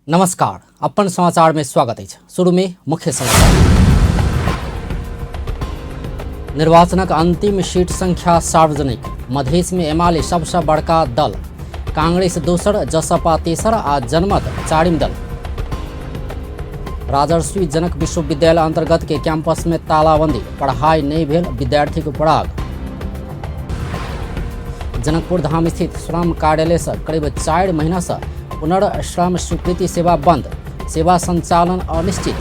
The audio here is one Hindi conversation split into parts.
नमस्कार, अपन समाचार में स्वागत है। शुरू में मुख्य समाचार। निर्वाचनक अंतिम सीट संख्या सार्वजनिक। मधेश में एमाले सबसे बड़का दल, कांग्रेस दोसर, जसपा तेसर आ जनमत चारिम दल। राजर्षि जनक विश्वविद्यालय अंतर्गत के कैंपस में तालाबंदी, पढ़ाई नहीं भेल, विद्यार्थी को पड़ाग। जनकपुर धाम स्थित श्रम कार्यालय से करीब 4 महीना से पुनर्श्रम स्वीकृति सेवा बंद, सेवा संचालन अनिश्चित।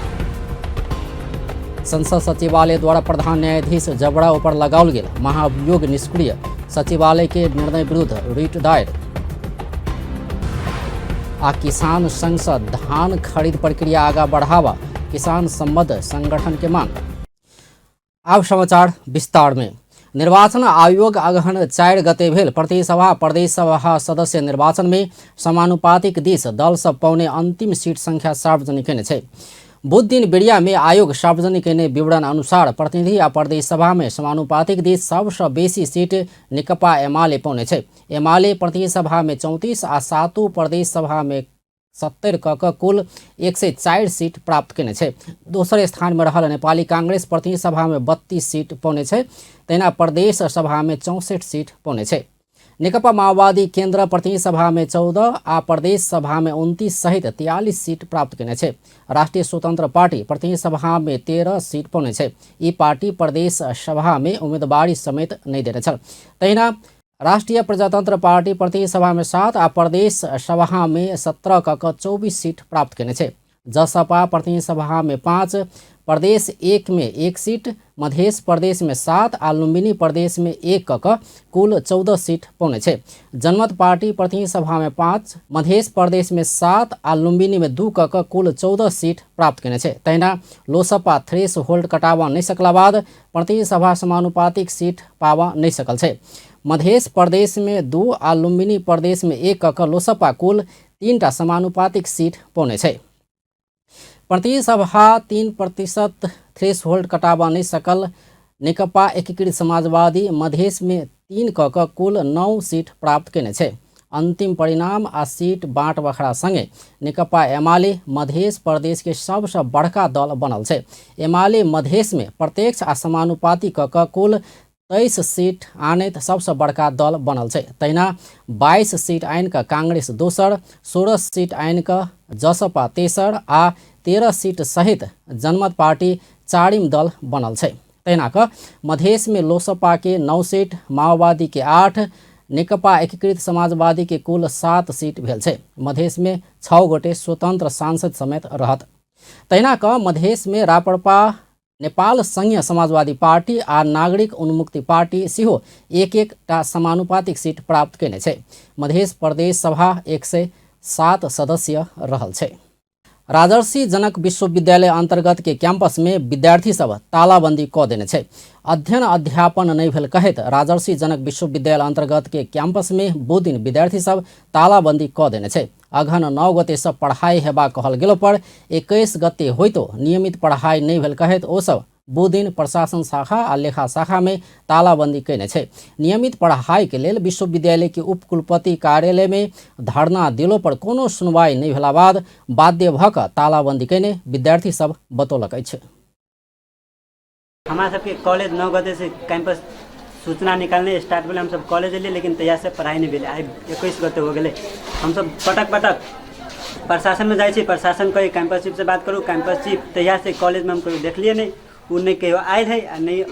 संसद सचिवालय द्वारा प्रधान न्यायाधीश जबड़ा ऊपर लगाओल गेल महाभियोग निष्क्रिय, सचिवालय के निर्णय विरुद्ध रिट दायर। आ किसान संघ से धान खरीद प्रक्रिया आगा बढ़ावा, किसान संबद्ध संगठन के मांग। अब समाचार विस्तार में। निर्वाचन आयोग अगहन 4 गते भेल प्रतिसभा प्रदेश सभा सदस्य निर्वाचन में समानुपातिक दिस दल सब पाउने अंतिम सीट संख्या सार्वजनिक केने छै। बुध दिन बेरिया में आयोग सार्वजनिक केने विवरण अनुसार प्रतिनिधि आ प्रदेश सभा में समानुपातिक दिस सबसे बेसी सीट नेकपा एमाले पाउने छै। एमाले प्रदेश सभा में 34 आ सातों प्रदेश सभा में 70 क कुल 104 सीट प्राप्त केने छै। दोसर स्थान में रहल नेपाली कांग्रेस प्रतिनिधि सभा में 32 सीट पाउने छै। तहिना प्रदेश सभा में 64 सीट पाउने छै। नेकपा माओवादी केन्द्र प्रतिनिधि सभा में 14 आ प्रदेश सभा में 29 सहित 43 सीट प्राप्त केने छै। राष्ट्रिय स्वतंत्र पार्टी प्रतिनिधि सभा में 13 सीट पाउने छै। ई पार्टी प्रदेश सभा में उम्मीदवारी समेत नहीं देने छल। तहिना राष्ट्रीय प्रजातंत्र पार्टी प्रतिनिधि सभा में 7 आ प्रदेश सभा में 17 क 24 सीट प्राप्त केने छै। जसपा प्रतिनिधि सभा में 5, प्रदेश 1 में 1 सीट, मधेश प्रदेश में 7 आ लुम्बिनी प्रदेश में 1 क कुल 14 सीट पाउने छै। जनमत पार्टी प्रतिनिधि सभा में 5, मधेश प्रदेश में 7 आ लुम्बिनी में 2 क कुल 14 सीट प्राप्त केने छै। तहिना लोसपा थ्रेस होल्ड कटावा नहीं सकला बाद प्रतिनिधि सभा समानुपातिक सीट पावा नहीं सकल छै। मधेश प्रदेश में 2 आ लुम्बिनी प्रदेश में 1 क लोसपा कुल 3टा समानुपातिक सीट पाउने छै। प्रतिनिधि सभा 3% थ्रेस होल्ड कटावा नहीं सकल नेकपा एकीकृत समाजवादी मधेश में 3 क कुल 9 सीट प्राप्त केने छै। अंतिम परिणाम आ सीट बाँट बखरा संगे नेकपा एमाले मधेश प्रदेश के सबसे बड़का दल बनल छै। एमाले मधेश में प्रत्यक्ष आ समानुपातिक क कुल 23 सीट आनैत सबसे बड़का दल बनल छै। तहिना 22 सीट आइन क कांग्रेस दोसर, 16 सीट आइन क जसपा तेसर आ 13 सीट सहित जनमत पार्टी चारिम दल बनल छै। तहिना क मधेश में लोसपा के 9 सीट, माओवादी के 8, नेकपा एकीकृत समाजवादी के कुल 7 सीट भेल छै। मधेश में 6 गोटे स्वतंत्र सांसद समेत रहत। तहिना क मधेश में राप्रपा, नेपाल संघीय समाजवादी पार्टी आ नागरिक उन्मुक्ति पार्टी सेहो 1-1टा समानुपातिक सीट प्राप्त केने छै। मधेश प्रदेश सभा 107 सदस्य रहल छै। राजर्षि जनक विश्वविद्यालय अंतर्गत के कैंपस में विद्यार्थी सब तालाबंदी क देने छै। अध्ययन अध्यापन नहीं भेल कहैत राजर्षि जनक विश्वविद्यालय अंतर्गत के कैंपस में बुध दिन विद्यार्थी सब तालाबंदी क देने छै। अगहन 9 गते से पढ़ाई हेबा कहल गेलो पर 21 गते होइतो नियमित पढ़ाई नहीं भेल कहैत ओ सब बुध दिन प्रशासन शाखा आ लेखा शाखा में तालाबंदी केने छै। नियमित पढ़ाई के लेल विश्वविद्यालय के उपकुलपति कार्यालय में धरना दिलो पर कोनो सुनवाई नहीं भेला बाद बाध्य भ क तालाबंदी केने विद्यार्थी सब बतौलक अछि। हमारा सबके कॉलेज 9 गते से कैंपस सूचना निकालने स्टार्ट भेल। हम सब कॉलेज एलिए लेकिन तैयार से पढ़ाई नहीं भेल। आज 21 गते हो गेले। हम सब पटक प्रशासन में जाए, प्रशासन कहे कैंपस चीफ से बात करूँ, कैंपस चीफ तैयार से कॉलेज में हम कभी देखलिए नहीं, उ नहीं कहियो आयल है आ नहीं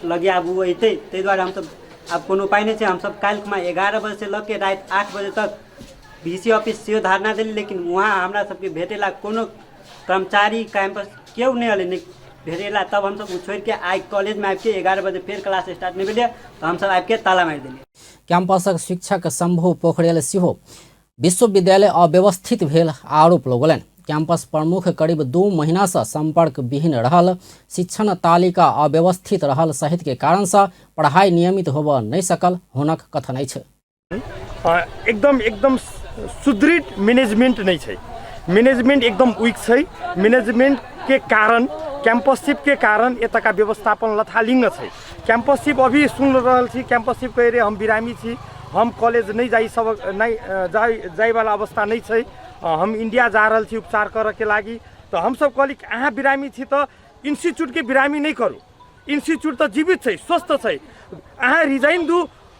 लगे अब वो अते। ताहि दुआरे हम सब अब कोनो उपाय नहीं है। हम सब कल 11 बजे से लग के रात 8 बजे तक VC ऑफिस से धरना दिली, लेकिन वहाँ हमरा सबके भेटेला कोनो कर्मचारी कैंपस क्यों नहीं अले नहीं भेटेला। तब हम सब छोड़ के आइ कॉलेज में आके 11 बजे फिर क्लास स्टार्ट नहीं भेलिए तो हम सब आके ताला मार दिलिए। कैंपसक शिक्षक शंभु पोखरेल सेहो विश्वविद्यालय अव्यवस्थित भेल आरोप लगौलनि। कैंपस प्रमुख करीब 2 महीना से संपर्क विहीन रहल, शिक्षण तालिका अव्यवस्थित रहल सहित के कारण से पढ़ाई नियमित होब नहीं सकल हुनक कथन अछि। एकदम सुदृढ़ मैनेजमेंट नहीं छै। मैनेजमेंट एकदम वीक छै। मैनेजमेंट के कारण कैंपसशिप के कारण एतका व्यवस्थापन लथालिंग छै। कैंपसशिप अभी सुन रहल छी, कैंपसशिप कह रहे हम बिरामी छी, हम कॉलेज नहीं जाई, सब नहीं जाय वाला अवस्था नहीं छै। हम इंडिया जा रहल छी उपचार करऽ के लागी, तो हम सब कहली अहाँ बिरामी छी तो इंस्टीट्यूट के बिरामी नहीं करू, इंस्टीट्यूट तो जीवित छै, स्वस्थ छै, अहाँ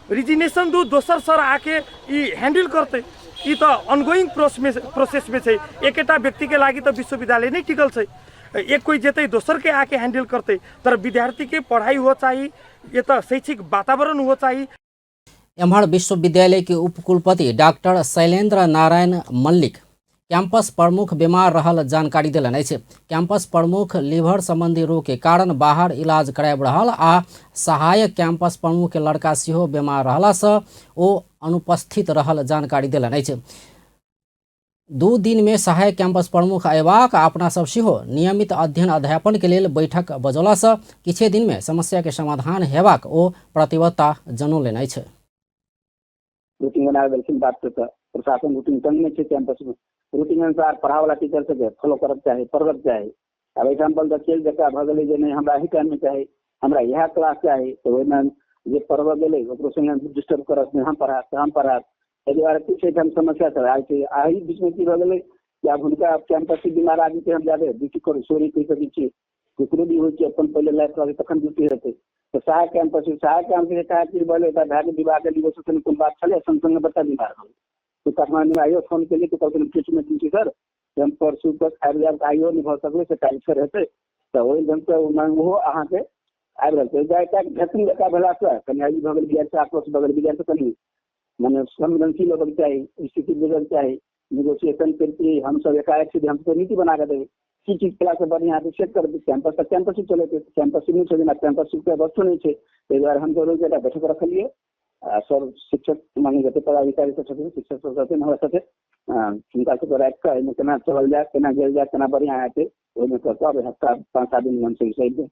रिजिग्नेशन दू, दोसर सर आके ई हैंडल करते। ई तो ऑनगोइंग प्रोसेस में छै, एकेटा व्यक्ति के लागी तो विश्वविद्यालय नहीं टिकल छै, एक कोई जेते दोसर के आके हैंडल करते। तर विद्यार्थी के पढ़ाई हो चाहिए, ये तो शैक्षिक वातावरण हो चाहिए। एम्हर विश्वविद्यालय के उपकुलपति डॉक्टर शैलेंद्र नारायण मल्लिक कैंपस प्रमुख बीमार रहल जानकारी देलनि अछि। कैंपस प्रमुख लीवर संबंधी रोग के कारण बाहर इलाज कराब रहल आ सहायक कैंपस प्रमुख के लड़का सेहो बीमार रहलासँ ओ अनुपस्थित रहल जानकारी देलनि अछि। 2 दिन में सहायक कैंपस प्रमुख अयबाक अपना सब सेहो नियमित अध्ययन अध्यापन के लेल बैठक बजौलासँ किछे दिन में समस्या के समाधान हेबाक ओ प्रतिबद्धता जनौलनि अछि। रूटीन बना देलखिन, बात प्रशासन रूटीन संग में छै, कैंपस में रूटीन अनुसार पढ़ा वाला टीचर सबके फॉलो करब चाही, पढ़ब चाही। अब एग्जाम्पल देखिए जकरा भऽ गेलै जे नहीं हमरा ही टाइम में चाही, हमरा यह क्लास चाही, तो ओहिमे जे पढ़ब गेलै ओकरो संगे डिस्टर्ब करत, हम पढ़ाब तऽ हम पढ़ाब, एहि दुआरे किछु एहिठाम समस्या सब आयल छै। एहि बीच में की भऽ गेलै कि आब हुनका कैंपस के बीमार आदमी के हम जादे ड्यूटी करू, सॉरी कहि सकै छी, ककरो भी होइ छै अपन पहिले लाइफ रहतै तखन ड्यूटी हेतै। तो सहायक कैंपस के काज की बोले भाग विभाग के लिए सोचने कोन बात छले, संग संग बच्चा बीमार हो तो काठमांडू में आइयो फोन के लिए तो कहलखिन ट्रीटमेंट की सर हम परसू तक आबि जायब, आइयो नहीं भऽ सकलै से काल्हि फेर हेतै, तऽ ओहि ढंग से ओहो अहाँके आबि रहल छै। जाय तक भेटन जका भेलासँ कनि आइ भऽ गेल बिहार से आपस भऽ गेल, बिहार से कनि मने संवेदनशील होबक चाही, स्थिति बुझल चाही, निगोशिएशन करके हम सब एकाएक से हम सब नीति बना के देबै की चीज केला से बढ़िया है चेक कर कैंपस तक कैंपस ही चले, कैंपस नहीं छै, कैंपस के वस्तु नहीं छै, ताहि दुआरे हम जरूर के बैठक रखलिए। सब शिक्षक मांगे जते पदाधिकारी सब छथिन, शिक्षक सब छथिन, हमरा सबके हुनका सबके राखि कऽ एहिमे केना चलल जाय, केना गेल जाय, केना बढ़िया हेतै, ओहिमे सब हफ्ता 5-7 दिन हम सही दे।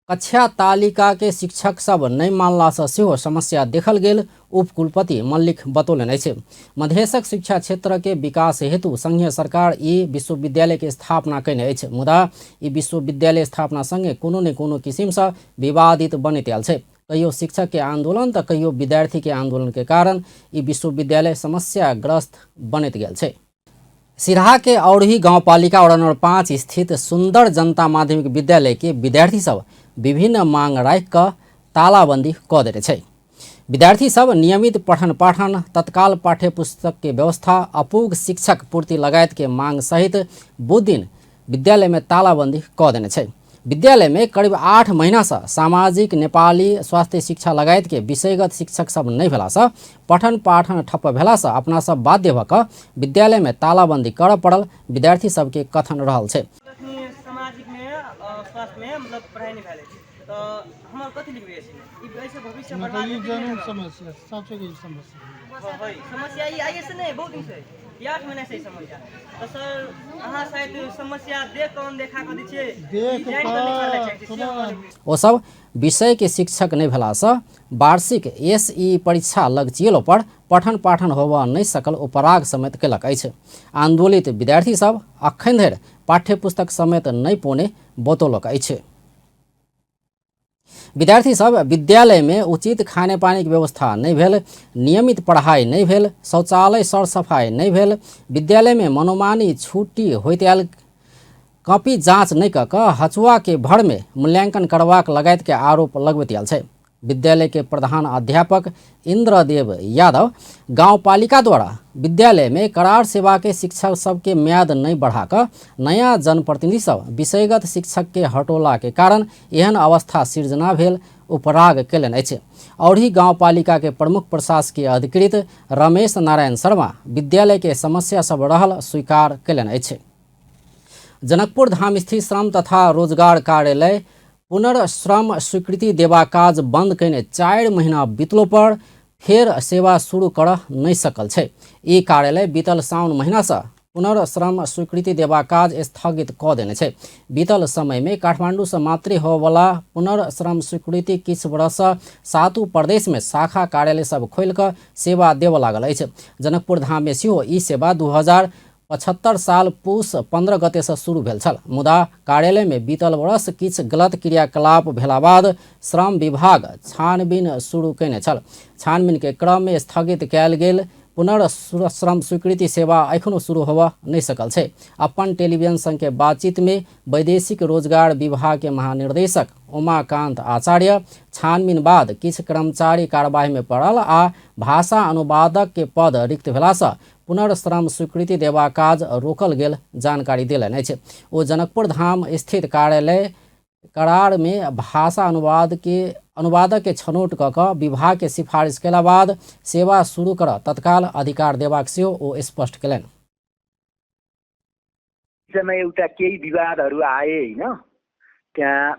कक्षा तालिका के शिक्षक सब नहीं मानलासँ सेहो समस्या देखल गेल उपकुलपति मल्लिक बतौलनि अछि। मधेशक शिक्षा क्षेत्र के विकास हेतु संघीय सरकार ई विश्वविद्यालय के स्थापना कयने अछि, मुदा ई विश्वविद्यालय स्थापना संगे कोनो ने कोनो किसिमसँ विवादित बनैत आयल छै। कहियो शिक्षक के आंदोलन तऽ कहियो विद्यार्थी के आंदोलन के कारण ई विश्वविद्यालय समस्याग्रस्त बनैत गेल छै। सिराहा के औरही गांवपालिका वार्ड नंबर 5 स्थित सुंदर जनता माध्यमिक विद्यालय के विद्यार्थी सब विभिन्न मांग राखि कऽ तालाबंदी कऽ देने छै। विद्यार्थी सब नियमित पठन पाठन, तत्काल पाठ्य पुस्तक के व्यवस्था, अपूग शिक्षक पूर्ति लगायत के मांग सहित बुध दिन विद्यालय में तालाबंदी कऽ देने छै। विद्यालय में करीब 8 महीना से सामाजिक, नेपाली, स्वास्थ्य शिक्षा लगायत के विषयगत शिक्षक सब नहीं भेलासँ पठन पाठन ठप्प भेलासँ अपना सब बाध्य भऽ कऽ विद्यालय में तालाबंदी करऽ पड़ल विद्यार्थी सब के कथन रहल छै। सामाजिक में स्वास्थ्य में मतलब पढ़ाई नहीं भेलै तो हमर कथि लिखबै ई ऐसे भविष्य बर्बाद हेतै। समस्या सबसे बड़ी समस्या ई आइए से नहीं बहुत दिन से 8 महीना से समस्या, तो सर अहाँ शायद समस्या देख कौन देखा कर दै ओ सब विषय के शिक्षक नहीं भेलासँ वार्षिक SE परीक्षा लगचिएलो पर पठन पाठन होबऽ नहीं सकल उपराग समेत केलक अछि। आंदोलित विद्यार्थी सब अखन धरि पाठ्य पुस्तक समेत नहीं पौने बतौलक अछि। विद्यार्थी सब विद्यालय में उचित खाने पानी की व्यवस्था नहीं भेल, नियमित पढ़ाई नहीं भेल, शौचालय सर सफाई नहीं भेल, विद्यालय में मनोमानी छुट्टी होइत आयल, कॉपी जांच नहीं कऽ कऽ हचुआ के भर में मूल्यांकन करबाक लगायत के आरोप लगबैत आयल छै। विद्यालय के प्रधान अध्यापक इंद्रदेव यादव गांवपालिका द्वारा विद्यालय में करार सेवा के शिक्षक सबके म्याद नहीं बढ़ाकर नया जनप्रतिनिधि सब विषयगत शिक्षक के हटोला के कारण एहन अवस्था सृजना भेल उपराग केलनि अछि। औरही गांवपालिका के प्रमुख प्रशासकीय अधिकृत रमेश नारायण शर्मा विद्यालय के समस्या सब रहल स्वीकार केलनि अछि। जनकपुर धाम स्थित श्रम तथा रोजगार कार्यालय पुनर्श्रम स्वीकृति देवा काज बंद कयने 4 महीना बीतलो पर फेर सेवा शुरू कर नहीं सकल छै। ई कार्यालय बीतल साउन महीना से पुनर्श्रम स्वीकृति देवा काज स्थगित कऽ देने छै। बीतल समय में काठमांडू से मात्र होवला पुनर्श्रम स्वीकृति किछु वर्ष 7 प्रदेश में शाखा कार्यालय सब खोल कऽ सेवा देव लागल अछि। जनकपुर धाम में सेहो ई सेवा 2075 साल पूस 15 गते से शुरू भेल छल, मुदा कार्यालय में बीतल वर्ष किछु गलत क्रियाकलाप भेला बाद श्रम विभाग छानबीन शुरू कयने छल। छानबीन के क्रम में स्थगित कयल गेल पुनर्श्रम स्वीकृति सेवा एखनो शुरू होबऽ नहीं सकल छै। अपन टेलीविजन संग के बातचीत में वैदेशिक रोजगार विभाग के महानिर्देशक उमाकांत आचार्य छानबीन बाद किछ कर्मचारी कार्यवाही में पड़ल आ भाषा अनुवादक के पद रिक्त भेलासँ पुनर्श्रम स्वीकृति देबाक काज रोकल गेल जानकारी देलनि अछि। ओ जनकपुर धाम स्थित कार्यालय करार में भाषा अनुवादक के छनौट कऽ विभाग के सिफारिश केला बाद सेवा शुरू कर तत्काल अधिकार देबाक सेहो ओ स्पष्ट केलनि। समय एउटा केही विवादहरू आए हैन, त्यहाँ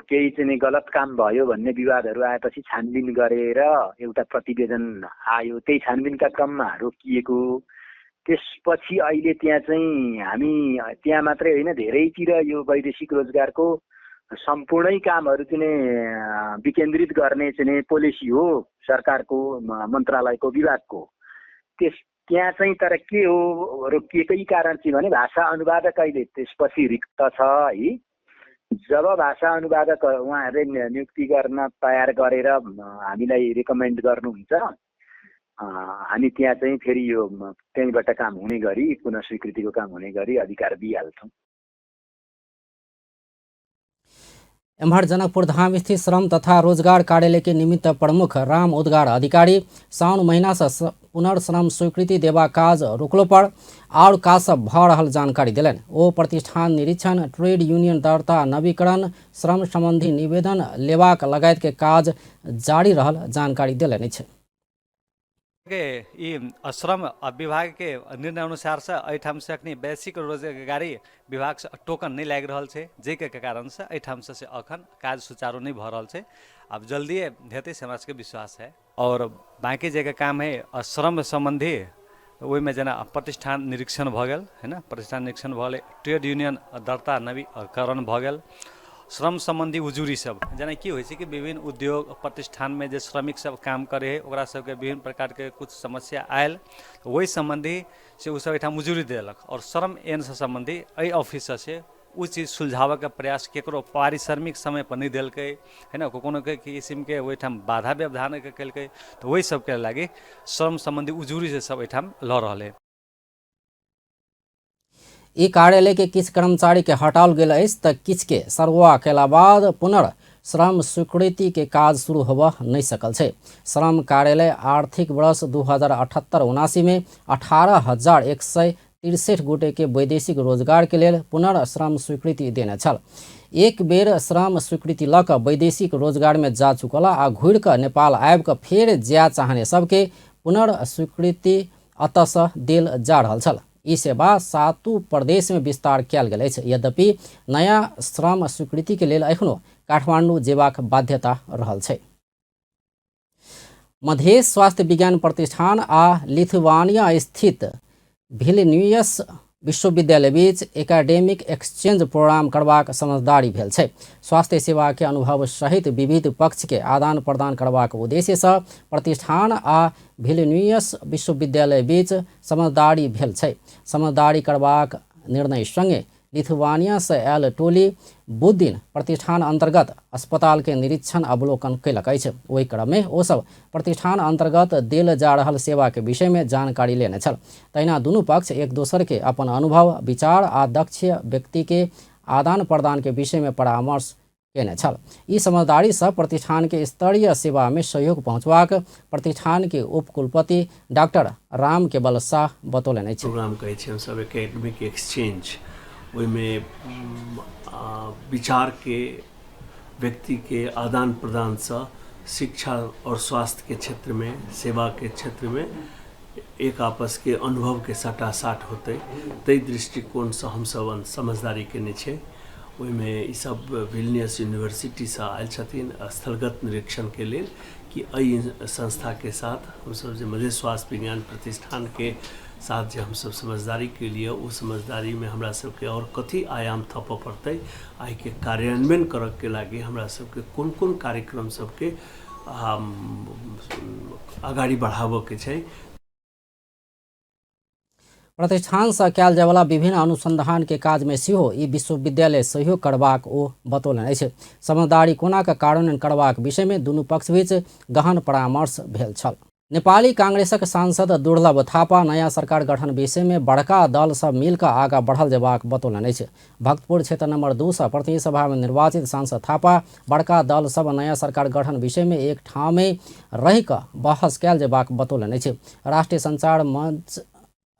केही चाहिँ गलत काम भयो भन्ने विवादहरू आएपछि छानबिन गरेर एउटा प्रतिवेदन आयो। त्यही छानबिनका क्रममा रोकिएको। त्यसपछि अहिले त्यहाँ चाहिँ हामी त्यहाँ मात्रै होइन धेरैतिर यो वैदेशिक रोजगारको सम्पूर्णै कामहरू चाहिँ विकेन्द्रित गर्ने चाहिँ पोलिसी हो सरकारको, मन्त्रालयको, विभागको। त्यहाँ चाहिँ तर के हो रोकिएकै कारण चाहिँ भने भाषा अनुवादक अहिले त्यसपछि रिक्त छ है। जब भाषा अनुवादक उहाँहरूले नियुक्ति गर्न तयार गरेर हामीलाई रिकमेन्ड गर्नुहुन्छ, हामी त्यहाँ चाहिँ फेरि यो त्यहीँबाट काम हुने गरी, पुनः स्वीकृतिको काम हुने गरी अधिकार दिइहाल्छौँ। एम्हर जनकपुर धाम स्थित श्रम तथा रोजगार कार्यालय के निमित्त प्रमुख राम उद्गार अधिकारी साउन महीना से पुनर्श्रम स्वीकृति देबा काज रोकलो पर और काज सब भ रहल जानकारी दिलनि। ओ प्रतिष्ठान निरीक्षण, ट्रेड यूनियन दर्ता, नवीकरण, श्रम संबंधी निवेदन लेबाक लगायत के काज जारी रहल जानकारी दिलनि अछि। के श्रम विभाग के निर्णय अनुसार से एहिठाम से अखनी वैश्विक रोजगारी विभाग से टोकन नहीं लागि रहल छै, जाहिके कारण से एहिठाम से अखन काज सुचारू नहीं भ रहल छै। अब जल्दी हेतै से हमरा सबके विश्वास है। और बाकी जे काम है श्रम संबंधी ओहिमे जेना प्रतिष्ठान निरीक्षण भ गेल है ना, प्रतिष्ठान निरीक्षण भ गेल, ट्रेड यूनियन दर्ता नवीकरण भ गेल, श्रम संबंधी उजूरी सब जेना की होइ छै कि विभिन्न उद्योग प्रतिष्ठान में जे श्रमिक सब काम करे है ओकरा सबके विभिन्न प्रकार के कुछ समस्या आयल, वही संबंधी से उ सब एठाम उजूरी देलक। और श्रम एन से संबंधी एहि ऑफिस से उ चीज सुलझावे के प्रयास केकरो पारिश्रमिक समय पर नहीं देलकै है ना, कोनो के किस्म के ओहिठाम बाधा व्यवधान के केलकै, तो वही सब के लागी श्रम संबंधी उजूरी से सब एठाम ल रहले। ई कार्यालय के किछ कर्मचारी के हटाओल गेल अछि तऽ किछ के सरवा केला बाद पुनर्श्रम स्वीकृति के काज शुरू होबऽ नहीं सकल छै। श्रम कार्यालय आर्थिक वर्ष 2078-79 में 18,163 गोटे के वैदेशिक रोजगार के लेल पुनर्श्रम स्वीकृति देने छल। एक बेर श्रम स्वीकृति लऽ कऽ वैदेशिक रोजगार में जा चुकला आ घुरि कऽ नेपाल आबि कऽ फेर जाय चाहने सबके पुनर्स्वीकृति अतः देल जा रहल छल। ई सेवा 7 प्रदेश में विस्तार कयल गेल अछि। यद्यपि नया श्रम स्वीकृति के लेल एखनो काठमांडू जेबाक बाध्यता रहल छै। मधेश स्वास्थ्य विज्ञान प्रतिष्ठान आ लिथुआनिया स्थित विल्नियस विश्वविद्यालय बीच एकेडेमिक एक्सचेंज प्रोग्राम करबाक समझदारी भेल छै। स्वास्थ्य सेवा के अनुभव सहित विविध पक्ष के आदान प्रदान करबाक उद्देश्य से प्रतिष्ठान आ विल्नियस विश्वविद्यालय बीच समझदारी भेल छै। समझदारी करबाक निर्णय संगे लिथुआनिया से आयल टोली बुध दिन प्रतिष्ठान अंतर्गत अस्पताल के निरीक्षण अवलोकन कयलक अछि। ओहि क्रम में ओ सब प्रतिष्ठान अंतर्गत देल जा रहल सेवा के विषय में जानकारी लेने छल। तहिना दुनू पक्ष एक दोसर के अपन अनुभव, विचार आ दक्ष व्यक्ति के आदान प्रदान के विषय में परामर्श केने छल। ई समझदारी से प्रतिष्ठान के स्तरीय सेवा में सहयोग पहुंचबाक प्रतिष्ठान के उपकुलपति डॉक्टर राम केवल शाह बतौलनि अछि। प्रोग्राम कहै छै हम सब एकेडमिक एक्सचेंज, ओहिमे विचार के, व्यक्ति के आदान प्रदान से शिक्षा और स्वास्थ्य के क्षेत्र में, सेवा के क्षेत्र में एक आपस के अनुभव के साटासाट होते, ताहि दृष्टिकोण से हम सब समझदारी केने छै। ओहिमे ई सब विल्नियस यूनिवर्सिटी से आयल छथिन स्थलगत निरीक्षण के लेल कि एहि संस्था के साथ हम सब जे मधेश स्वास्थ्य विज्ञान प्रतिष्ठान के साथ जे हम सब समझदारी के लिए, वो समझदारी में हमरा सबके और कथी आयाम थपऽ पड़तै, आइ के कार्यान्वयन करऽ के लागी हमरा सबके कोन कोन कार्यक्रम सबके आगाड़ी बढ़ाबऽ के छै। प्रतिष्ठान से कयल जायवला विभिन्न अनुसंधान के काज में सेहो ई विश्वविद्यालय सहयोग करबाक ओ बतौलनि अछि। समझदारी कोना के कार्यान्वयन करबाक विषय में दुनू पक्ष बीच गहन परामर्श भेल छल। नेपाली कांग्रेसक सांसद दुर्लभ थापा नया सरकार गठन विषय में बड़का दल सब मिलकर आगा बढ़ल जेबाक बतौलनि अछि। भक्तपुर क्षेत्र नंबर 2 से प्रतिनिधि सभा में निर्वाचित सांसद थापा बड़का दल सब नया सरकार गठन विषय में एक ठाम में रहि कऽ बहस कयल जेबाक बतौलनि अछि।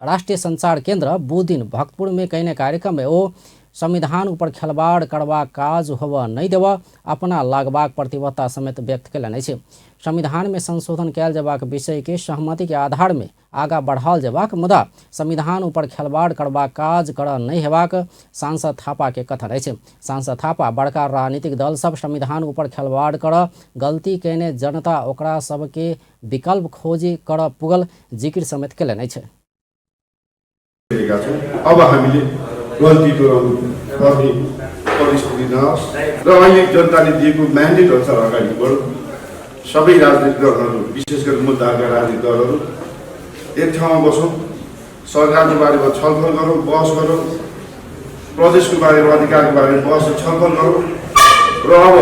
राष्ट्रीय संचार केंद्र बुदिन भक्तपुर में कयने कार्यक्रम में ओ संविधान ऊपर खिलवाड़ करबाक काज होबऽ नहीं देबऽ अपना लागबाक प्रतिबद्धता समेत व्यक्त कयलनि अछि। संविधान में संशोधन कयल जेबाक विषय के सहमति के आधार में आगा बढ़ाओल जेबाक मुदा संविधान ऊपर खिलवाड़ करबाक काज करऽ नहीं हेबाक सांसद थापा के कथन अछि। सांसद थापा बड़का राजनीतिक दल सब संविधान ऊपर खिलवाड़ करऽ गलती कयने जनता ओकरा सबके विकल्प खोजी करऽ पुगल जिक्र समेत कयलनि अछि। अब हामीले गल्ती गर्ने परिस्थिति नहोस् र अहिले जनताले दिएको म्यान्डेट अनुसार अगाडि बढौँ। सबै राजनीतिक दलहरू विशेष गरी मुद्दाका राजनीतिक दलहरू एक ठाउँमा बसौँ, सरकारको बारेमा छलफल गरौँ, बहस गरौँ, प्रदेशको बारेमा अधिकारको बारेमा बहस छलफल गरौँ र अब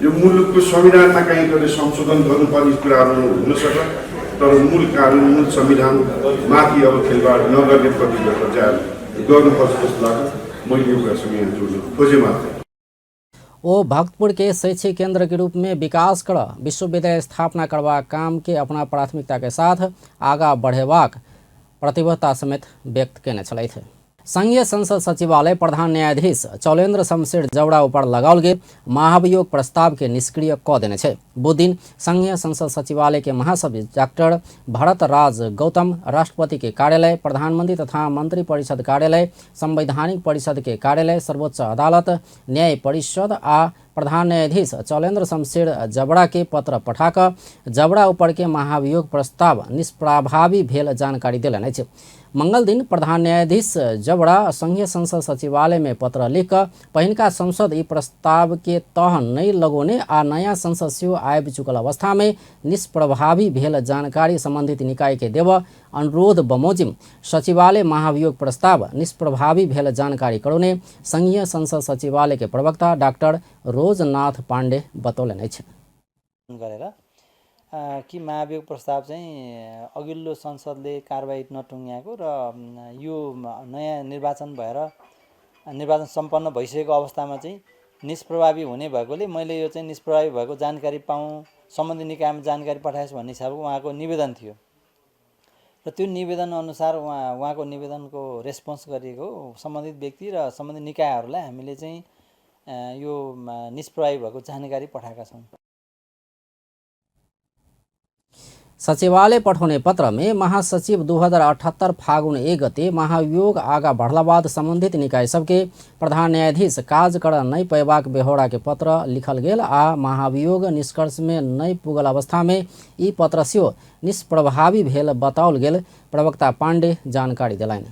यो मुलुकको संविधानमा कहीँ कहिले संशोधन गर्नुपर्ने कुराहरू हुन सक्छ तर मूल कानुन मूल संविधान माथि अब खेलवाड नगर्ने प्रतिबद्धता चाहिँ गर्नुपर्छ जस्तो लाग्छ। मैले यो कुरासँग यहाँ जोड्न खोजेँ मात्रै। ओ भक्तपुर के शैक्षिक केंद्र के रूप में विकास कर विश्वविद्यालय स्थापना करवा काम के अपना प्राथमिकता के साथ आगा बढ़ेबाक प्रतिबद्धता समेत व्यक्त केने छलथि। संघीय संसद सचिवालय प्रधान न्यायाधीश चौलेन्द्र शमशेर जवड़ा ऊपर लगाओल गेल महाभियोग प्रस्ताव के निष्क्रिय क देने छै। बुधदिन संघीय संसद सचिवालय के महासचिव डॉक्टर भरत राज गौतम राष्ट्रपति के कार्यालय, प्रधानमंत्री तथा मंत्री परिषद कार्यालय, संवैधानिक परिषद के कार्यालय, सर्वोच्च अदालत, न्याय परिषद आ प्रधान न्यायाधीश चौलेन्द्र शमशेर जवड़ा के पत्र पठाकर जवड़ा ऊपर के महाभियोग प्रस्ताव निष्प्रभावी भेल जानकारी देलनि अछि। मंगल दिन प्रधान न्यायाधीश जवड़ा संघीय संसद सचिवालय में पत्र लिखकर पहिनका संसद ई प्रस्ताव के तह नहीं लगोने आ नया संसद सेहो आबि चुकल अवस्था में निष्प्रभावी भेल जानकारी संबंधित निकाय के देव अनुरोध बमोजिम सचिवालय महाभियोग प्रस्ताव निष्प्रभावी भेल जानकारी करोने संघीय संसद सचिवालय के प्रवक्ता डॉक्टर रोजनाथ पांडे बतौलनि अछि। कि महाभियोग प्रस्ताव चाहिँ अघिल्लो संसदले कारबाही नटुङ्ग्याएको र यो नयाँ निर्वाचन सम्पन्न भइसकेको अवस्थामा चाहिँ निष्प्रभावी हुने भएकोले मैले यो चाहिँ निष्प्रभावी भएको जानकारी पाऊँ, सम्बन्धित निकायमा जानकारी पठाएछु भन्ने हिसाबको उहाँको निवेदन थियो र त्यो निवेदन अनुसार उहाँको निवेदनको रेस्पोन्स गरिएको सम्बन्धित व्यक्ति र सम्बन्धित निकायहरूलाई हामीले चाहिँ यो निष्प्रभावी भएको जानकारी पठाएका छौँ। सचिवालय पठाउने पत्र में महासचिव 2078 फागुन 1 गते महाभियोग आगा बढ़ला बाद संबंधित निकाय सबके प्रधान न्यायाधीश काज कर नहीं पैबाक बेहोरा के पत्र लिखल गेल आ महाभियोग निष्कर्ष में नहीं पुगल अवस्था में ई पत्र सेहो निष्प्रभावी भेल बताओल गेल प्रवक्ता पांडे जानकारी दिलाइन।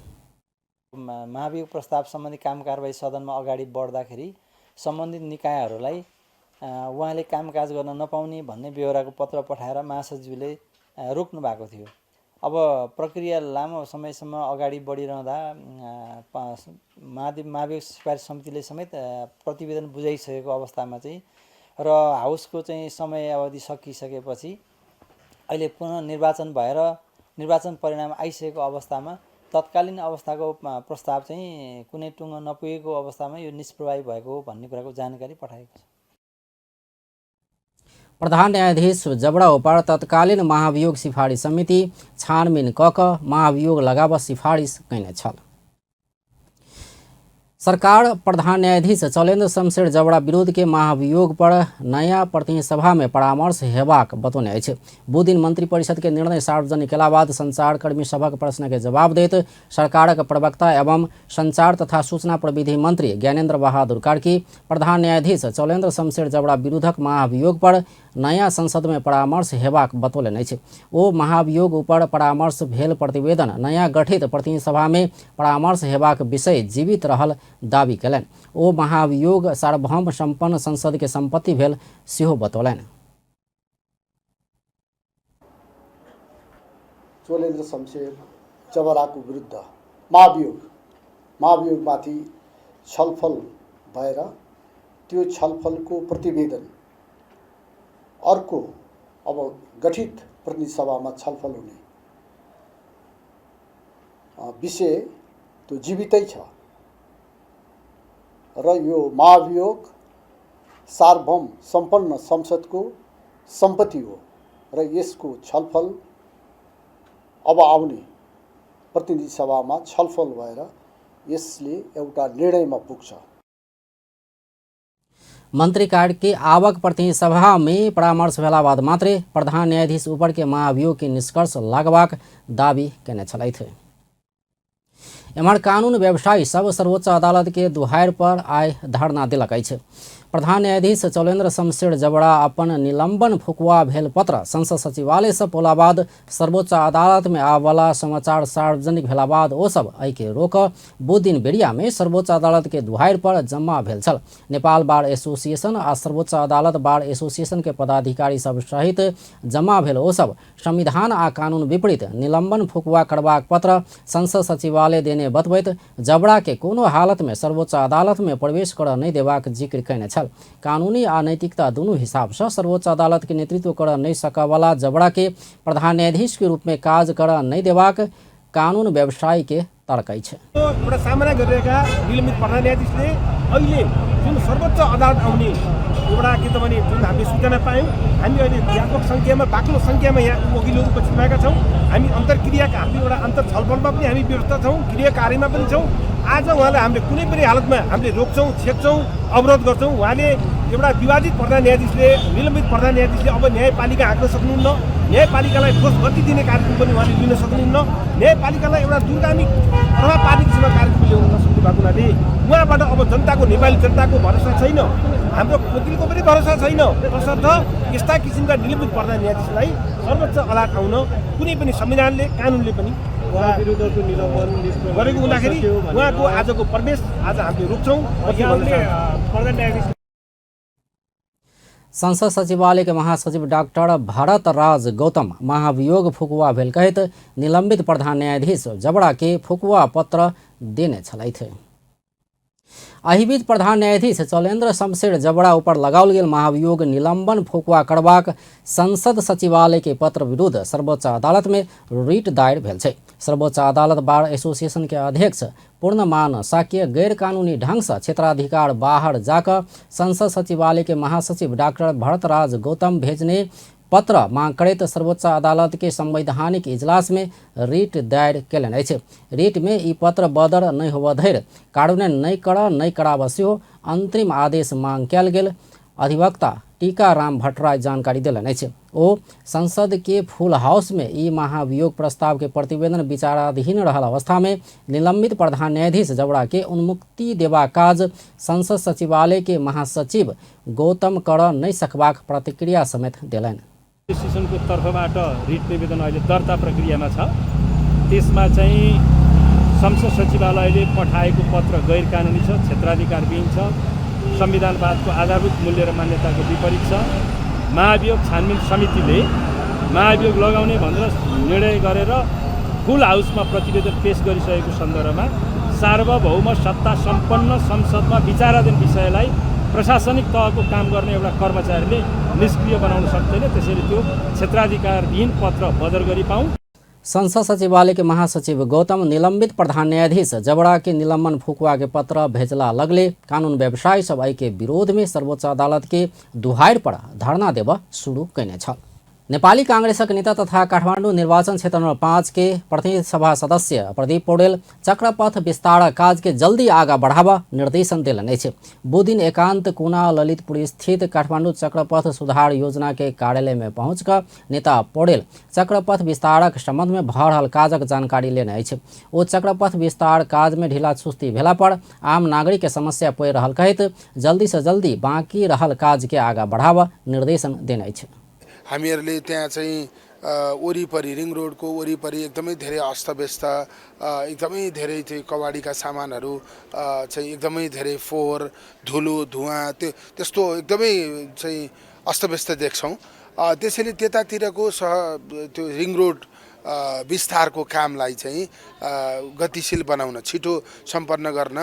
महाभियोग प्रस्ताव सम्बन्धी काम कारबाही सदनमा अगाडि बढ्दाखेरि सम्बन्धित निकायहरूलाई उहाँले कामकाज गर्न नपाउने भन्ने बेहोराको पत्र पठाएर महासचिवले रोक्नु भएको थियो। अब प्रक्रिया लामो समयसम्म अगाडि बढिरहँदा महाभियोग सिफारिस समितिले समेत प्रतिवेदन बुझाइसकेको अवस्थामा चाहिँ र हाउसको चाहिँ समय अवधि सकिसकेपछि अहिले पुनः निर्वाचन भएर निर्वाचन परिणाम आइसकेको अवस्थामा तत्कालीन अवस्थाको प्रस्ताव चाहिँ कुनै टुङ्गो नपुगेको अवस्थामा यो निष्प्रभावी भएको हो भन्ने कुराको जानकारी पठाएको छ। प्रधान न्यायाधीश जबड़ा ऊपर तत्कालीन महाभियोग सिफारिश समिति छानबीन कऽ महाभियोग लगाबऽ सिफारिश कयने छल। सरकार प्रधान न्यायाधीश चौलेन्द्र शमशेर जवड़ा विरोध के महाभियोग पर नया प्रतिनिधि सभा में परामर्श हेबाक बतौने अछि। बुधदिन मंत्री परिषद के निर्णय सार्वजनिक केला बाद संचारकर्मी सभक प्रश्न के जवाब दैत सरकारक प्रवक्ता एवं संचार तथा सूचना प्रविधि मंत्री ज्ञानेन्द्र बहादुर कार्की प्रधान न्यायाधीश चौलेन्द्र शमशेर जवड़ा विरोधक महाभियोग पर नया संसद में परामर्श हेबाक बतौलनि अछि। ओ महाभियोग ऊपर परामर्श भेल प्रतिवेदन नया गठित प्रतिनिधि सभा में परामर्श हेबाक विषय जीवित रहल दावी कयलनि। ओ महाभियोग सार्वभौम संपन्न संसद के संपत्ति भेल सेहो बतौलनि। चौलेन्द्र शमशेर जवड़ाको विरुद्ध महाभियोगमाथि छलफल भएर त्यो छलफलको प्रतिवेदन अर्को अब गठित प्रतिनिधि सभामा छलफल हुने विषय त्यो जीवितै छ र यो महाभियोग सार्वभौम सम्पन्न संसदको सम्पत्ति हो र यसको छलफल अब आउने प्रतिनिधि सभामा छलफल भएर यसले एउटा निर्णयमा पुग्छ। मंत्री कार्ड के आवक प्रतिनिधि सभा में परामर्श भेला बाद मात्रै प्रधान न्यायाधीश ऊपर के महाभियोग के निष्कर्ष लागबाक दावी केने छलैथ। एम्हर कानून व्यवसायी सब सर्वोच्च अदालत के दुहार पर आय धरना दिलक अछि। प्रधान न्यायाधीश चौलेन्द्र शमशेर जबड़ा अपन निलंबन फुकुआ भेल पत्र संसद सचिवालय से पोला बाद सर्वोच्च अदालत में आबला समाचार सार्वजनिक भेला बाद ओ सब एहि के रोक बुध दिन बेरिया में सर्वोच्च अदालत के दुहार पर जमा भेल छल। नेपाल बार एसोसिएशन आ सर्वोच्च अदालत बार एसोसिएशन के पदाधिकारी सब सहित जमा भेल ओ सब संविधान आ कानून विपरीत निलंबन फुकुआ करबाक पत्र संसद सचिवालय देने बतबैत जबड़ा के कोनो हालत में सर्वोच्च अदालत में प्रवेश कर नहीं देबाक जिक्र कयने छल। कानूनी आ नैतिकता दुनू हिसाब से सर्वोच्च अदालत के नेतृत्व कर नहीं सकवाला जबड़ा के प्रधान न्यायाधीश के रूप में काज कर नहीं देबाक कानून व्यवसायी के तर्क छ। एउटा सामना गरिरहेका निलम्बित प्रधान न्यायाधीशले अहिले जुन सर्वोच्च अदालत आउने एउटा के त भने जुन हामीले सूचना पायौँ, हामी अहिले व्यापक सङ्ख्यामा बाक्लो सङ्ख्यामा यहाँ वकिलहरू उपस्थित भएका छौँ। हामी अन्तर्क्रियाका हामी एउटा अन्तर छलफलमा पनि हामी व्यवस्था छौँ, क्रिया कार्यमा पनि छौँ। आज उहाँलाई हामीले कुनै पनि हालतमा हामीले रोक्छौँ, छेक्छौँ, अवरोध गर्छौँ। उहाँले एउटा विवादित प्रधान न्यायाधीशले निलम्बित प्रधान न्यायाधीशले अब न्यायपालिका हाँक्न सक्नुहुन्न, न्यायपालिकालाई ठोस गति दिने कार्यक्रम पनि उहाँले लिन सक्नुहुन्न, न्यायपालिकालाई एउटा दूरगामी प्रभाव पार्ने किसिमका कार्यक्रम ल्याउन नसक्नु भएको हुनाले उहाँबाट अब जनताको नेपाली जनताको भरोसा छैन, हाम्रो वकिलको पनि भरोसा छैन। तसर्थ यस्ता किसिमका निलम्बित प्रधान न्यायाधीशलाई सर्वोच्च अदालत आउन कुनै पनि संविधानले कानुनले पनि विरुद्धको निलम्बन गरेको हुँदाखेरि उहाँको आजको प्रवेश आज हामीले रोक्छौँ। प्रधान न्यायाधीश संसद सचिवालय के महासचिव डॉक्टर भरत राज गौतम महाभियोग फुकुआ भेल कहत निलंबित प्रधान न्यायाधीश जबड़ा के फुकुआ पत्र देने छलैथ। एहि बीच प्रधान न्यायाधीश चौलेन्द्र शमशेर जबड़ा ऊपर लगाओल गेल महाभियोग निलंबन फुकुआ करबाक संसद सचिवालय के पत्र विरुद्ध सर्वोच्च अदालत में रिट दायर भेल छै। सर्वोच्च अदालत बार एसोसिएशन के अध्यक्ष पूर्णमान साक्य गैर कानूनी ढंग से क्षेत्राधिकार बाहर जाकर संसद सचिवालय के महासचिव डॉक्टर भरतराज गौतम भेजने पत्र मांग करैत सर्वोच्च अदालत के संवैधानिक इजलास में रिट दायर केलनि अछि। रिट में ई पत्र बदर नहीं होबऽ धरि कार्यान्वयन नहीं कराबऽ सेहो अंतरिम आदेश मांग कयल गेल अधिवक्ता टीकाराम भट्टराय जानकारी देलनि अछि। ओ संसद के फुल हाउस में ई महाभियोग प्रस्ताव के प्रतिवेदन विचाराधीन रहल अवस्था में निलंबित प्रधान न्यायाधीश जबड़ा के उन्मुक्ति देबा काज संसद सचिवालय के महासचिव गौतम कर नहीं सकबाक प्रतिक्रिया समेत देलनि। एसोसिएसनको तर्फबाट रिट निवेदन अहिले दर्ता प्रक्रियामा छ। त्यसमा चाहिँ संसद सचिवालयले पठाएको पत्र गैर कानुनी छ, क्षेत्राधिकारविहीन छ, संविधानवादको आधारभूत मूल्य र मान्यताको विपरीत छ। महाभियोग छानबिन समितिले महाभियोग लगाउने भनेर निर्णय गरेर फुल हाउसमा प्रतिवेदन पेश गरिसकेको सन्दर्भमा सार्वभौम सत्ता सम्पन्न संसदमा विचाराधीन विषयलाई प्रशासनिक तहको काम गर्ने एउटा कर्मचारीले निष्क्रिय बनाउन सक्दैन। त्यसैले त्यो क्षेत्राधिकारविहीन पत्र बदर गरी पाऊँ। संसद सचिवालय के महासचिव गौतम निलंबित प्रधान न्यायाधीश जबड़ा के निलंबन फुकुआ के पत्र भेजला लगले कानून व्यवसायी सब के विरोध में सर्वोच्च अदालत के दुहार पर धरना देव शुरू कैने छल। नेपाली कांग्रेसक नेता तथा काठमाडौँ निर्वाचन क्षेत्र नंबर 5 के प्रतिनिधि सभा सदस्य प्रदीप पौडेल चक्रपथ विस्तार काज के जल्दी आगा बढ़ावा निर्देशन दिलनि अछि। बुध दिन एकांत कुना ललितपुर स्थित काठमाडौँ चक्रपथ सुधार योजना के कार्यालय में पहुंचकर नेता पौडेल चक्रपथ विस्तारक संबंध में भऽ रहल काजक जानकारी लेने अछि। ओ चक्रपथ विस्तार काज में ढीला सुस्ती भेला पर आम नागरिक के समस्या पड़ि रहल कहैत जल्दी से जल्दी बाँकी रहल काज के आगा बढ़ावा निर्देशन देने अछि। हामीहरूले त्यहाँ चाहिँ वरिपरि रिङ रोडको वरिपरि एकदमै धेरै अस्तव्यस्त एकदमै धेरै त्यो कबाडीका सामानहरू चाहिँ एकदमै धेरै फोहोर धुलो धुवाँ त्यस्तो एकदमै चाहिँ अस्तव्यस्त देख्छौँ। त्यसैले त्यतातिरको त्यो रिङ रोड विस्तारको कामलाई चाहिँ गतिशील बनाउन छिटो सम्पन्न गर्न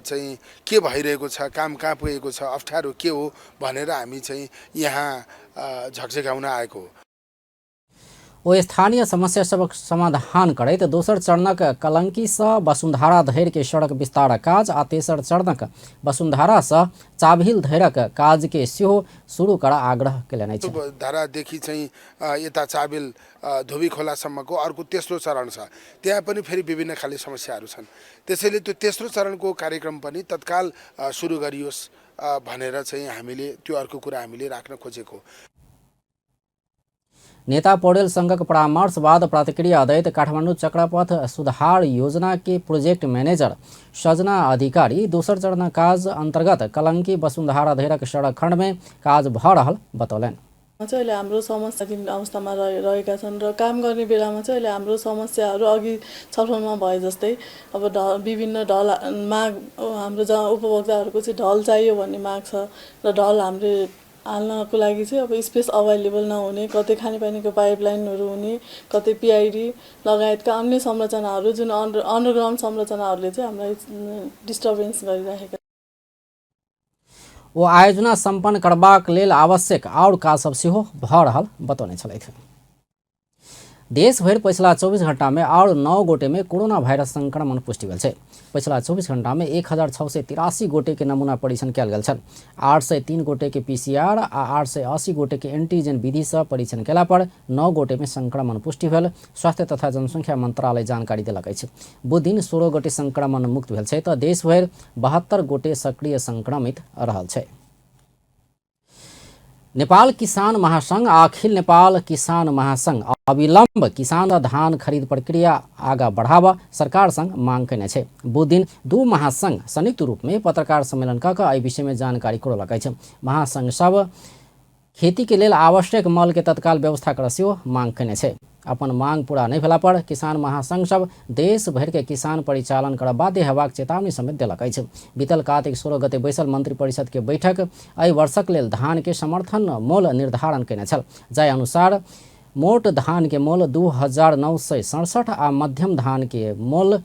चाहिँ के भइरहेको छ, काम कहाँ पुगेको छ, अप्ठ्यारो के हो भनेर हामी चाहिँ यहाँ झकझकाउन आएको हो। ओ स्थानीय समस्या सबक समाधान करैत दोसर चरणक कलंकी सँ वसुंधरा धरि के सड़क विस्तारक काज आ तेसर चरणक वसुंधरा सँ चाभिल धरिक काज के सेहो शुरू कर आग्रह केलनि छन्। धारादेखि चाहिँ यता चाबिल धोबी खोलासम्मको अर्को तेस्रो चरण छ, त्यहाँ पनि फेरि विभिन्न खाले समस्याहरू छन्। त्यसैले त्यो तेस्रो चरणको कार्यक्रम पनि तत्काल सुरु गरियोस् भनेर चाहिँ हामीले त्यो अर्को कुरा हामीले राख्न खोजेको। नेता पौडेल संघक परामर्श बाद प्रतिक्रिया दैत काठमाडौँ चक्रपथ सुधार योजना के प्रोजेक्ट मैनेजर सजना अधिकारी दोसर चरण काज अंतर्गत कलंकी वसुंधरा धैरक सडक खण्ड में काज भ रहल बतौलनि। अहिले हाम्रो समस्या अवस्थामा रहेका छन् र काम गर्ने बेलामा चाहिँ अहिले हाम्रो समस्याहरू अघि छलफलमा भए जस्तै अब विभिन्न ढल माग हाम्रो जहाँ उपभोक्ताहरूको चाहिँ ढल चाहियो भन्ने माग छ र ढल हामीले हाल्नको लागि चाहिँ अब स्पेस अभाइलेबल नहुने, कतै खानेपानीको पाइपलाइनहरू हुने, कतै पिआइडी लगायतका अन्य संरचनाहरू जुन अन्डरग्राउन्ड संरचनाहरूले चाहिँ हामीलाई डिस्टर्बेन्स गरिरहेका। ओ आयोजना सम्पन्न करबाक लेल आवश्यक और काज सब सेहो भ रहल बतौने छलथि। देश भर पिछला 24 घंटा में और 9 गोटे में कोरोना वायरस संक्रमण पुष्टि भेल छै। पिछला 24 घंटा में 1683 गोटे के नमूना परीक्षण कयल गेल छल। 803 गोटे के पीसीआर आ 880 गोटे के एंटीजन विधि से परीक्षण केला पर 9 गोटे में संक्रमण पुष्टि भेल। स्वास्थ्य तथा जनसंख्या मंत्रालय जानकारी देलक अछि। बुध दिन 16 गोटे संक्रमण मुक्त भेल छै त देश भर 72 गोटे सक्रिय संक्रमित रहल छै। नेपाल किसान महासंघ अखिल नेपाल किसान महासंघ अविलंब किसान धान खरीद प्रक्रिया आगा बढ़ावा सरकार संग मांग कने छै। बुध दिन 2 महासंघ संयुक्त रूप में पत्रकार सम्मेलन कऽ एहि विषय में जानकारी करलक अछि। महासंघ सब खेती के लेल आवश्यक मल के तत्काल व्यवस्था कर सेहो मांग कने छै। अपन मांग पूरा नहीं भेला पर किसान महासंघ सब देश भर के किसान परिचालन कर बाध्य हेबाक चेतावनी समेत देलक अछि। बीतल कार्तिक 16 गते बैसल मंत्री परिषद के बैठक एहि वर्षक लेल धान के समर्थन मोल निर्धारण कने छल। जाय अनुसार मोट धान के मोल 2967 आ मध्यम धान के मोल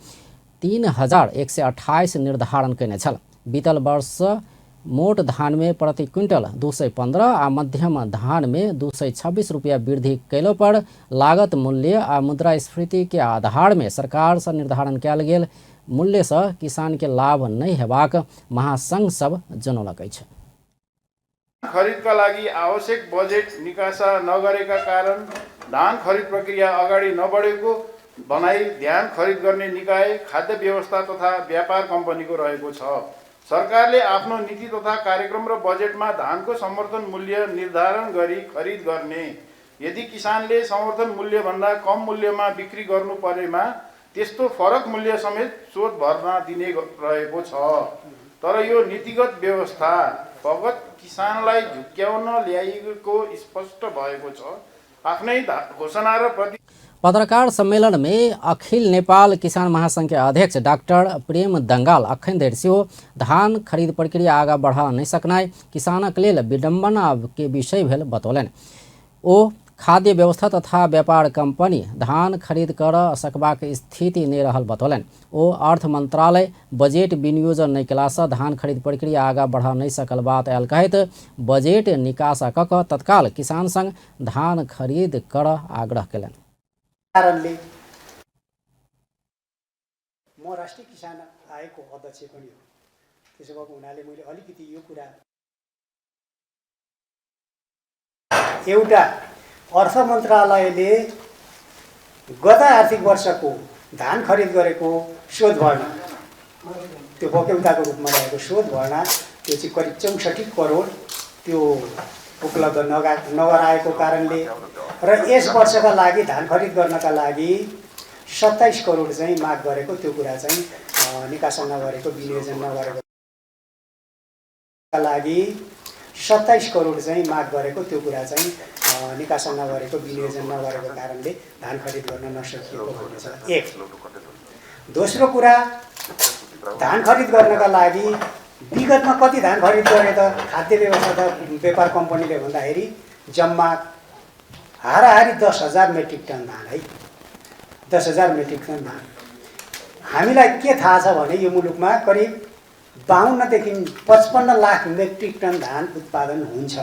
3128 निर्धारण कने छल। बीतल वर्ष मोट धान में प्रति क्विंटल 215 आ मध्यम धान में 226 रुपया वृद्धि कैलो पर लागत मूल्य आ मुद्रास्फीति के आधार में सरकार से निर्धारण कयल गेल मूल्य से किसान के लाभ नहीं हेबाक महासंघ सब जनौलक अछि। खरिदका लागि आवश्यक बजेट निकासा नगरेका कारण धान खरिद प्रक्रिया अगाडि नबढेको बनाई ध्यान खरिद गर्ने निकाय खाद्य व्यवस्था तथा व्यापार कम्पनीको रहेको छ। सरकारले आफ्नो नीति तथा कार्यक्रम र बजेटमा धानको समर्थन मूल्य निर्धारण गरी खरिद गर्ने, यदि किसानले समर्थन मूल्य भन्दा कम मूल्यमा बिक्री गर्नु परेमा त्यस्तो फरक मूल्य समेत शोध भर्ना दिने रहेको छ। तर यो नीतिगत व्यवस्था फगत किसानलाई झुक्क्याउन ल्याइएको स्पष्ट भएको छ। आफ्नै घोषणा र प्रति पत्रकार सम्मेलन में अखिल नेपाल किसान महासंघ के अध्यक्ष डॉक्टर प्रेम दंगाल अखन धरि सेहो धान खरीद प्रक्रिया आगा बढ़ा नहीं सकनाय किसानक लेल विडंबना के विषय भेल बतौलनि। ओ खाद्य व्यवस्था तथा व्यापार कंपनी धान खरीद कर सकबाक स्थिति नहीं रहल बतौलनि। ओ अर्थ मंत्रालय बजेट विनियोजन नहीं केला से धान खरीद प्रक्रिया आगा बढ़ा नहीं सकल बात आयल कहैत बजेट निकासा कऽ तत्काल किसान संग धान खरीद कर आग्रह केलनि। कारणले म राष्ट्रिय किसान आयोगको अध्यक्ष पनि हो। त्यसो भएको हुनाले मैले अलिकति यो कुरा एउटा अर्थ मन्त्रालयले गत आर्थिक वर्षको धान खरिद गरेको शोध भर्ना, त्यो बक्यौताको रूपमा रहेको शोध भर्ना त्यो चाहिँ करिब 64 करोड त्यो उपलब्ध नगराएको कारणले र यस वर्षका लागि धान खरिद गर्नका लागि 27 करोड चाहिँ माग गरेको त्यो कुरा चाहिँ निकासा नगरेको विनियोजन नगरेको लागि 27 करोड चाहिँ माग गरेको त्यो कुरा चाहिँ निकासा नगरेको विनियोजन नगरेको कारणले धान खरिद गर्न नसकिएको भन्ने छ। एक दोस्रो कुरा धान खरिद गर्नका लागि विगतमा कति धान खरिद गरे त खाद्य व्यवस्था व्यापार कम्पनीले भन्दाखेरि जम्मा हाराहारी 10,000 मेट्रिक टन धान है, 10,000 मेट्रिक टन धान। हामीलाई के थाहा छ भने यो मुलुकमा करिब 52 देखि 55 लाख मेट्रिक टन धान उत्पादन हुन्छ।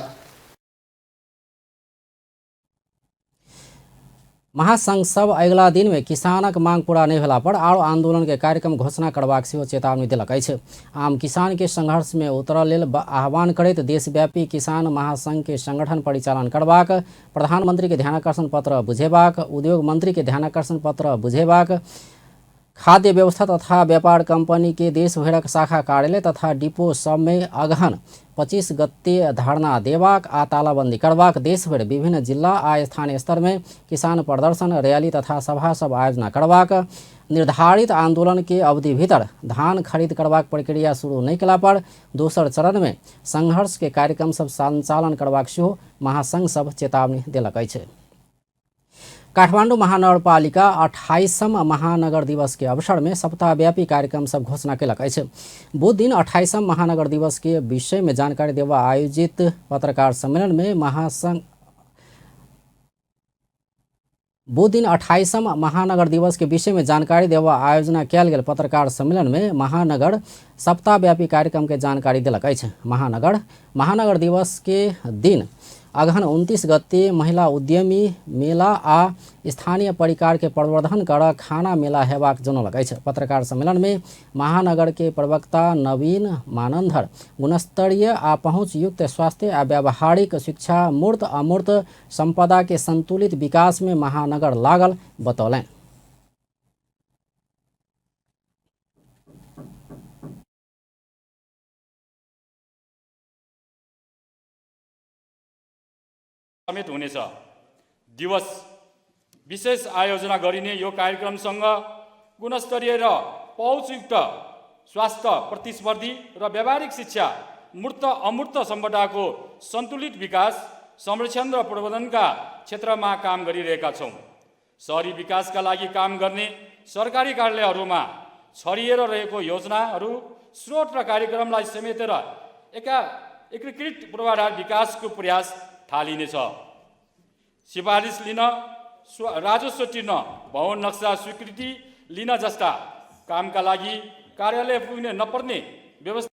महासंघ सब अगिला दिन में किसानक मांग पूरा नहीं भेला पर आरो आंदोलन के कार्यक्रम घोषणा करबाक सेहो चेतावनी देलक अछि। आम किसान के संघर्ष में उतरल लेल आह्वान करैत देशव्यापी किसान महासंघ के संगठन परिचालन करबाक, प्रधानमंत्री के ध्यानाकर्षण पत्र बुझेबाक, उद्योग मंत्री के ध्यानाकर्षण पत्र बुझेबाक, खाद्य व्यवस्था तथा व्यापार कंपनी के देश भरक शाखा कार्यालय तथा डिपो सब में अगहन 25 गते धरना देबाक आ तालाबंदी करबाक, देशभर विभिन्न जिला आ स्थानीय स्तर में किसान प्रदर्शन, रैली तथा सभा सब आयोजना करबाक, निर्धारित आंदोलन के अवधि भीतर धान खरीद करबाक प्रक्रिया शुरू नहीं कला पर दोसर चरण में संघर्ष के कार्यक्रम सब संचालन करबाक सेहो महासंघ सब चेतावनी देलक अछि। काठमाडौँ महानगरपालिका 28वां महानगर दिवस के अवसर में सप्ताहव्यापी कार्यक्रम सब घोषणा केलक अछि। बुध दिन 28वां महानगर दिवस के विषय में जानकारी देवा आयोजित पत्रकार सम्मेलन में महासंघ महानगर दिवस के विषय में जानकारी देवा आयोजना कयल गेल पत्रकार सम्मेलन में महानगर सप्ताहव्यापी कार्यक्रम के जानकारी देलक अछि। महानगर दिवस के दिन अगहन 29 गते महिला उद्यमी मेला आ स्थानीय परिकार के प्रवर्धन कर खाना मेला हेबाक जनौलक अछि। पत्रकार सम्मेलन में महानगर के प्रवक्ता नवीन मानंधर गुणस्तरीय आ पहुँच युक्त स्वास्थ्य आ व्यावहारिक शिक्षा, मूर्त अमूर्त संपदा के संतुलित विकास में महानगर लागल बतौलनि। समेत हुनेछ। दिवस विशेष आयोजना गरिने यो कार्यक्रमसँग गुणस्तरीय र पहुँचयुक्त स्वास्थ्य, प्रतिस्पर्धी र व्यावहारिक शिक्षा, मूर्त अमूर्त सम्पदाको सन्तुलित विकास, संरक्षण र प्रबन्धनका क्षेत्रमा काम गरिरहेका छौँ। शहरी विकासका लागि काम गर्ने सरकारी कार्यालयहरूमा छरिएर रहेको योजनाहरू, स्रोत र कार्यक्रमलाई समेटेर एकीकृत पूर्वाधार विकासको प्रयास थालिनेछ। सिफारिस लिन, राजस्व तिर्न, भवन नक्सा स्वीकृति लिन जस्ता कामका लागि कार्यालय पुग्ने नपर्ने व्यवस्था।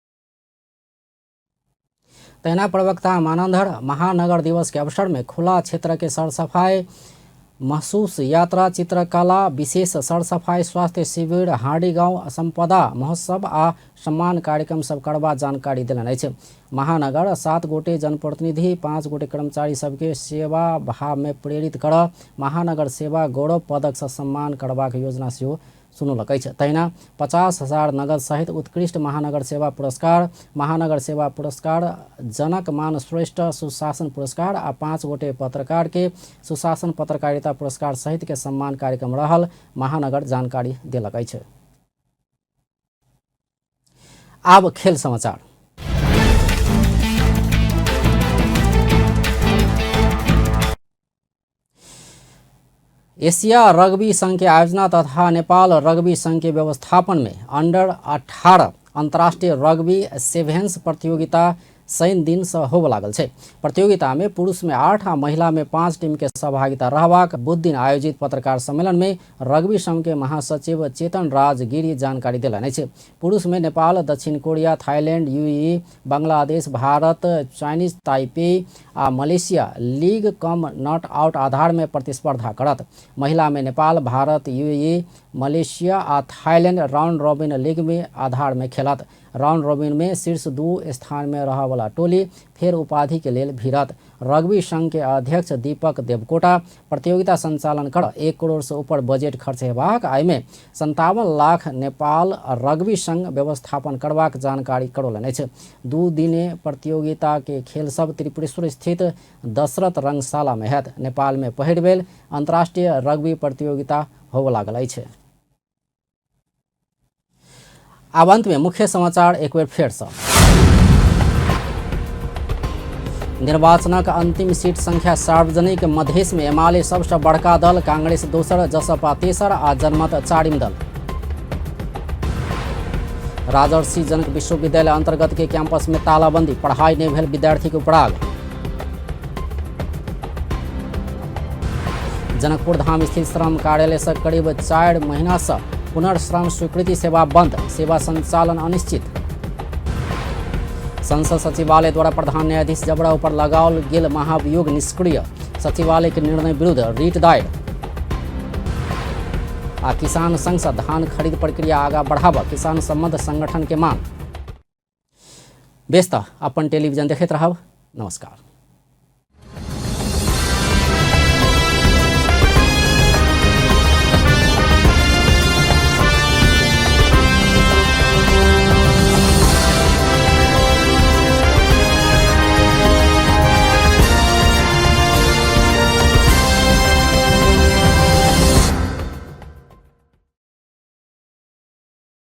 तैना प्रवक्ता मानंधर महानगर दिवस के अवसर में खुला क्षेत्र के सरसफाई, महसूस यात्रा, चित्रकला, विशेष सरसफाई, स्वास्थ्य शिविर, हाडी गांव संपदा महोत्सव आ सम्मान कार्यक्रम सब करबा जानकारी देलनि अछि। महानगर 7 गोटे जनप्रतिनिधि, 5 गोटे कर्मचारी सबके सेवा भाव में प्रेरित कर महानगर सेवा गौरव पदक से सम्मान करबाक योजना सेहो सुनौलक अछि। तहिना 50,000 नगद सहित उत्कृष्ट महानगर सेवा पुरस्कार, महानगर सेवा पुरस्कार, जनक मान श्रेष्ठ सुशासन पुरस्कार आ 5 गोटे पत्रकार के सुशासन पत्रकारिता पुरस्कार सहित के सम्मान कार्यक्रम रहल महानगर जानकारी देलक अछि। आब खेल समाचार। एशिया रग्बी संघ के आयोजना तथा नेपाल रग्बी संघ के व्यवस्थापन में अंडर 18 अंतर्राष्ट्रीय रग्बी सेवेन्स प्रतियोगिता शनि दिन से होब लागल छै। प्रतियोगिता में पुरुष में 8 आ महिला में 5 टीम के सहभागिता रहबाक बुध दिन आयोजित पत्रकार सम्मेलन में रग्बी संघ के महासचिव चेतन राज गिरी जानकारी देलनि अछि। पुरुष में नेपाल, दक्षिण Korea, Thailand, UAE, Bangladesh, Bharat, Chinese Taipei आ Malaysia league cum knockout आधार में प्रतिस्पर्धा करत। महिला में नेपाल, भारत, यूएई, मलेशिया आ थाईलैंड राउंड रॉबिन लीग में आधार में खेलत। राउंड रॉबिन में शीर्ष 2 स्थान में रह वाला टोली फेर उपाधि के लेल भिड़त। रग्बी संघ के अध्यक्ष दीपक देवकोटा प्रतियोगिता संचालन कर 1 करोड़ से ऊपर बजट खर्च हेबाक, आय में 57 लाख नेपाल रग्बी संघ व्यवस्थापन करबाक जानकारी करौलनि अछि। 2 दिने प्रतियोगिता के खेल सब त्रिपुरेश्वर स्थित दशरथ रंगशाला में हैत। नेपाल में पहिल बेर अंतर्राष्ट्रीय रग्बी प्रतियोगिता होब लागल अछि। अब अंत में मुख्य समाचार एक बेर फेर से। निर्वाचनक अंतिम सीट संख्या सार्वजनिक मधेश में एमाले सबसे बड़का दल, कांग्रेस दोसर, जसपा तेसर आ जनमत 4म दल। राजर्षि जनक विश्वविद्यालय अंतर्गत के कैंपस में तालाबंदी, पढ़ाई नहीं भेल विद्यार्थी के उपराग। जनकपुर धाम स्थित श्रम कार्यालय से करीब 4 महीना से पुनर्श्रम स्वीकृति सेवा बंद, सेवा संचालन अनिश्चित। संसद सचिवालय द्वारा प्रधान न्यायाधीश जबरा पर लगाओल गेल महाभियोग निष्क्रिय, सचिवालय के निर्णय विरुद्ध रीट दायर। आ किसान संघ से धान खरीद प्रक्रिया आगा बढ़ावा किसान सम्बद्ध संगठन के मांग। बेस्ता अपन टेलीविजन देखते रहब। नमस्कार।